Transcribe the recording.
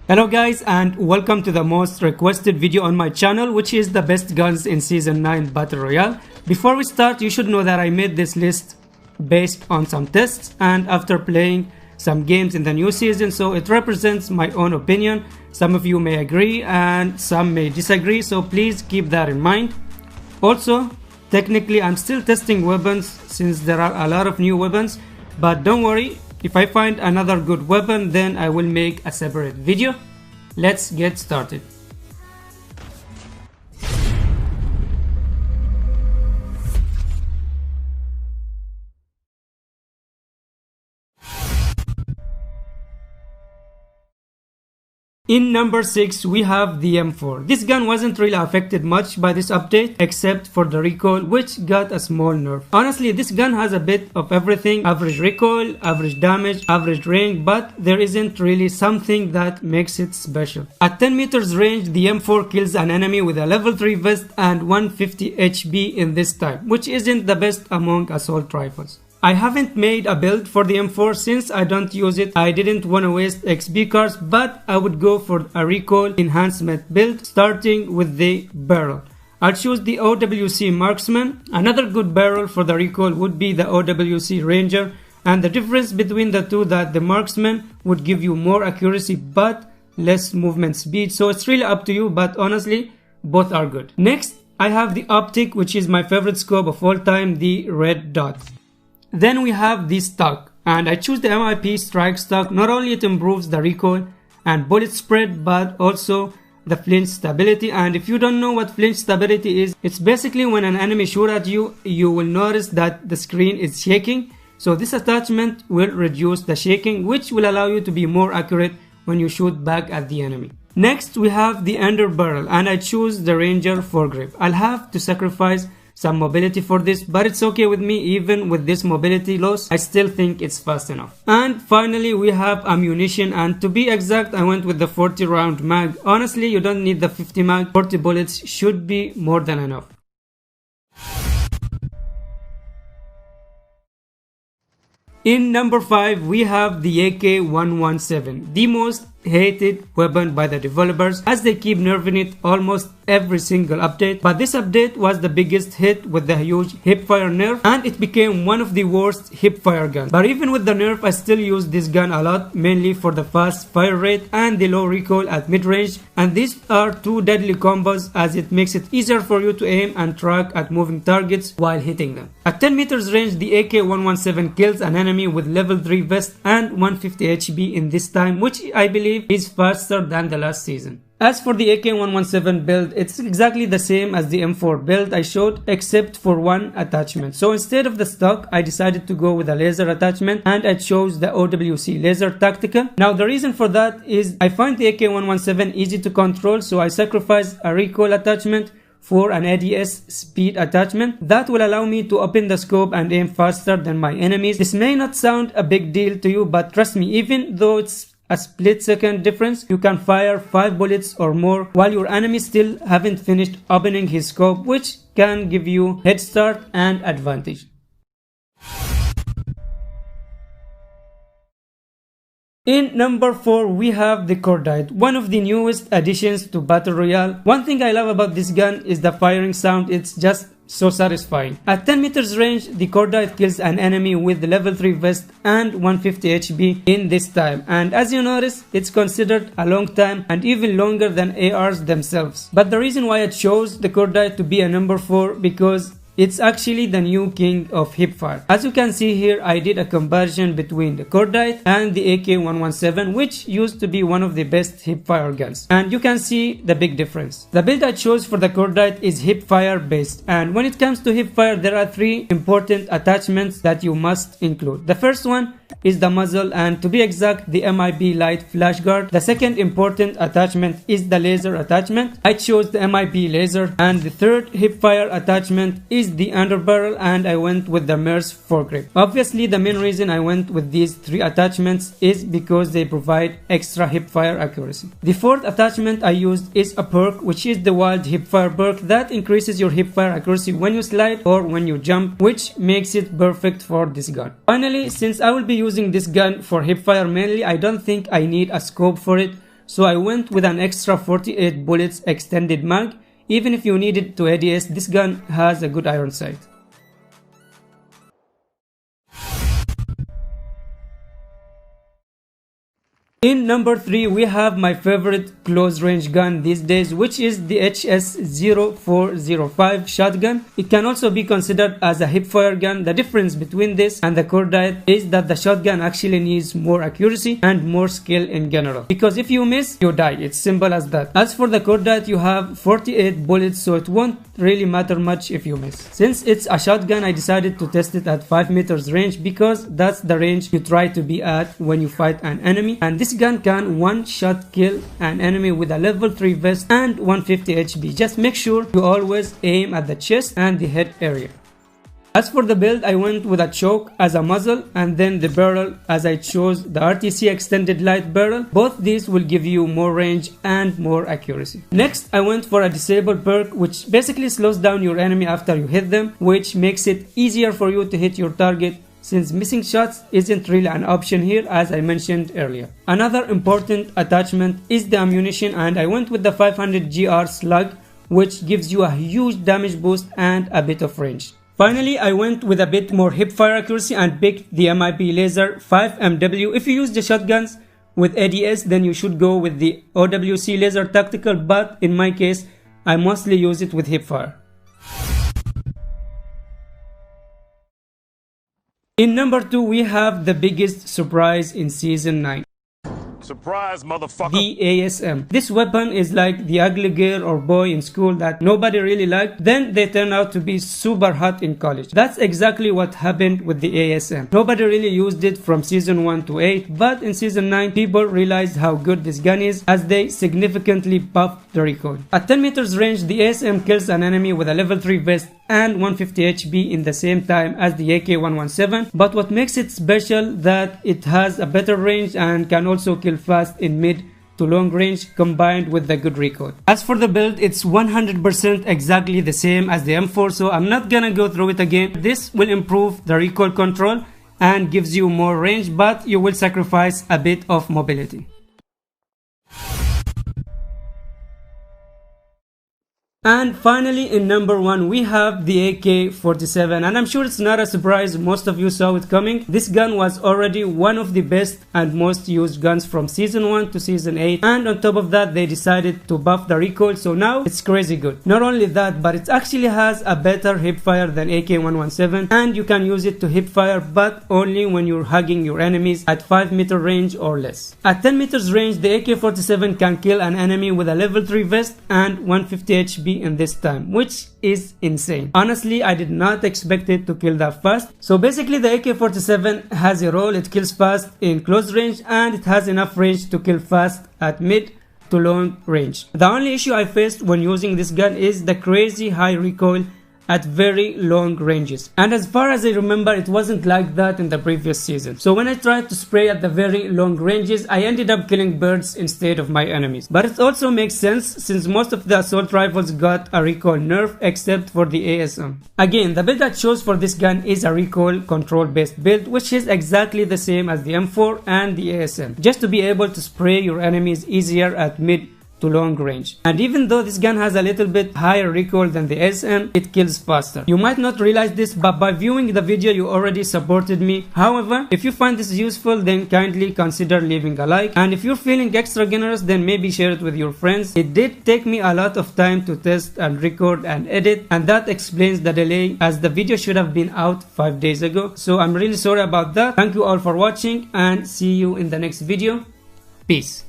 Hello guys, and welcome to the most requested video on my channel, which is the best guns in Season 9 Battle Royale. Before we start, you should know that I made this list based on some tests and after playing some games in the new season, so it represents my own opinion. Some of you may agree and some may disagree, so please keep that in mind. Also, technically I'm still testing weapons since there are a lot of new weapons, but don't worry, if I find another good weapon, then I will make a separate video. Let's get started. In number 6 we have the M4. This gun wasn't really affected much by this update except for the recoil, which got a small nerf. Honestly, this gun has a bit of everything: average recoil, average damage, average range, but there isn't really something that makes it special. At 10 meters range, the M4 kills an enemy with a level 3 vest and 150 HP in this type, which isn't the best among assault rifles. I haven't made a build for the M4 since I don't use it. I didn't want to waste XP cards, but I would go for a recoil enhancement build starting with the barrel. I'll choose the OWC Marksman. Another good barrel for the recoil would be the OWC Ranger, and the difference between the two that the Marksman would give you more accuracy but less movement speed, so it's really up to you, but honestly both are good. Next I have the Optic, which is my favorite scope of all time, the Red Dot. Then we have the stock, and I choose the MIP Strike stock. Not only it improves the recoil and bullet spread, but also the flinch stability. And if you don't know what flinch stability is, it's basically when an enemy shoots at you, you will notice that the screen is shaking. So this attachment will reduce the shaking, which will allow you to be more accurate when you shoot back at the enemy. Next we have the underbarrel, and I choose the Ranger foregrip. I'll have to sacrifice some mobility for this, but it's okay with me. Even with this mobility loss, I still think it's fast enough. And finally we have ammunition, and to be exact I went with the 40 round mag. Honestly, you don't need the 50 mag, 40 bullets should be more than enough. In number 5 we have the AK-117, the most hated weapon by the developers as they keep nerfing it almost every single update, but this update was the biggest hit with the huge hipfire nerf, and it became one of the worst hipfire guns. But even with the nerf, I still use this gun a lot, mainly for the fast fire rate and the low recoil at mid-range, and these are two deadly combos as it makes it easier for you to aim and track at moving targets while hitting them. At 10 meters range, the AK-117 kills an enemy with level 3 vest and 150 HP in this time, which I believe is faster than the last season. As for the AK-117 build, it's exactly the same as the M4 build I showed except for one attachment. So instead of the stock, I decided to go with a laser attachment, and I chose the OWC Laser Tactical. Now the reason for that is I find the AK-117 easy to control, so I sacrificed a recoil attachment for an ADS speed attachment that will allow me to open the scope and aim faster than my enemies. This may not sound a big deal to you, but trust me, even though it's a split second difference, you can fire 5 bullets or more while your enemy still haven't finished opening his scope, which can give you head start and advantage. In number 4 we have the Cordite, one of the newest additions to Battle Royale. One thing I love about this gun is the firing sound. It's just so satisfying. At 10 meters range, the Cordite kills an enemy with level 3 vest and 150 HP in this time, and as you notice, it's considered a long time and even longer than ARs themselves. But the reason why I chose the Cordite to be a number 4 because it's actually the new king of hipfire. As you can see here, I did a comparison between the Cordite and the AK-117, which used to be one of the best hipfire guns, and you can see the big difference. The build I chose for the Cordite is hipfire based, and when it comes to hipfire, there are 3 important attachments that you must include. The first one is the muzzle, and to be exact, the MIB Light Flash Guard. The second important attachment is the laser attachment. I chose the MIB laser, and the third hipfire attachment is the underbarrel, and I went with the MERS foregrip. Obviously, the main reason I went with these 3 attachments is because they provide extra hipfire accuracy. The fourth attachment I used is a perk, which is the Wild Hipfire perk that increases your hipfire accuracy when you slide or when you jump, which makes it perfect for this gun. Finally, since I will be using this gun for hipfire mainly, I don't think I need a scope for it, so I went with an extra 48 bullets extended mag. Even if you need it to ADS, this gun has a good iron sight. In number 3 we have my favorite close range gun these days, which is the HS-0405 shotgun. It can also be considered as a hipfire gun. The difference between this and the cordite is that the shotgun actually needs more accuracy and more skill in general, because if you miss, you die. It's simple as that. As for the cordite, you have 48 bullets, so it won't really matter much if you miss. Since it's a shotgun, I decided to test it at 5 meters range, because that's the range you try to be at when you fight an enemy, and this gun can one-shot kill an enemy with a level 3 vest and 150 HP. Just make sure you always aim at the chest and the head area. As for the build, I went with a choke as a muzzle and then the barrel, as I chose the RTC extended light barrel. Both these will give you more range and more accuracy. Next, I went for a disable perk, which basically slows down your enemy after you hit them, which makes it easier for you to hit your target, since missing shots isn't really an option here, as I mentioned earlier. Another important attachment is the ammunition, and I went with the 500 GR slug, which gives you a huge damage boost and a bit of range. Finally, I went with a bit more hipfire accuracy and picked the MIP Laser 5MW. If you use the shotguns with ADS, then you should go with the OWC Laser Tactical, but in my case, I mostly use it with hipfire. In number 2, we have the biggest surprise in Season 9. Surprise, motherfucker! The ASM. This weapon is like the ugly girl or boy in school that nobody really liked, then they turn out to be super hot in college. That's exactly what happened with the ASM. Nobody really used it from Season 1 to 8, but in Season 9, people realized how good this gun is, as they significantly buffed the recoil. At 10 meters range, the ASM kills an enemy with a level 3 vest and 150 HP in the same time as the AK-117, but what makes it special that it has a better range and can also kill fast in mid to long range combined with the good recoil. As for the build, it's 100% exactly the same as the M4, so I'm not gonna go through it again. This will improve the recoil control and gives you more range, but you will sacrifice a bit of mobility. And finally, in number 1, we have the AK-47, and I'm sure it's not a surprise, most of you saw it coming. This gun was already one of the best and most used guns from Season 1 to Season 8, and on top of that, they decided to buff the recoil, so now it's crazy good. Not only that, but it actually has a better hipfire than AK-117, and you can use it to hipfire, but only when you're hugging your enemies at 5 meter range or less. At 10 meters range, the AK-47 can kill an enemy with a level 3 vest and 150 HP in this time, which is insane. Honestly, I did not expect it to kill that fast. So basically, the AK-47 has a role. It kills fast in close range and it has enough range to kill fast at mid to long range. The only issue I faced when using this gun is the crazy high recoil at very long ranges, and as far as I remember, it wasn't like that in the previous season. So when I tried to spray at the very long ranges, I ended up killing birds instead of my enemies. But it also makes sense since most of the assault rifles got a recoil nerf except for the ASM. Again, the build I chose for this gun is a recoil control based build, which is exactly the same as the M4 and the ASM, just to be able to spray your enemies easier at mid to long range. And even though this gun has a little bit higher recoil than the SM, it kills faster. You might not realize this, but by viewing the video you already supported me. However, if you find this useful, then kindly consider leaving a like, and if you're feeling extra generous, then maybe share it with your friends. It did take me a lot of time to test and record and edit, and that explains the delay, as the video should have been out 5 days ago. So I'm really sorry about that. Thank you all for watching and see you in the next video. Peace.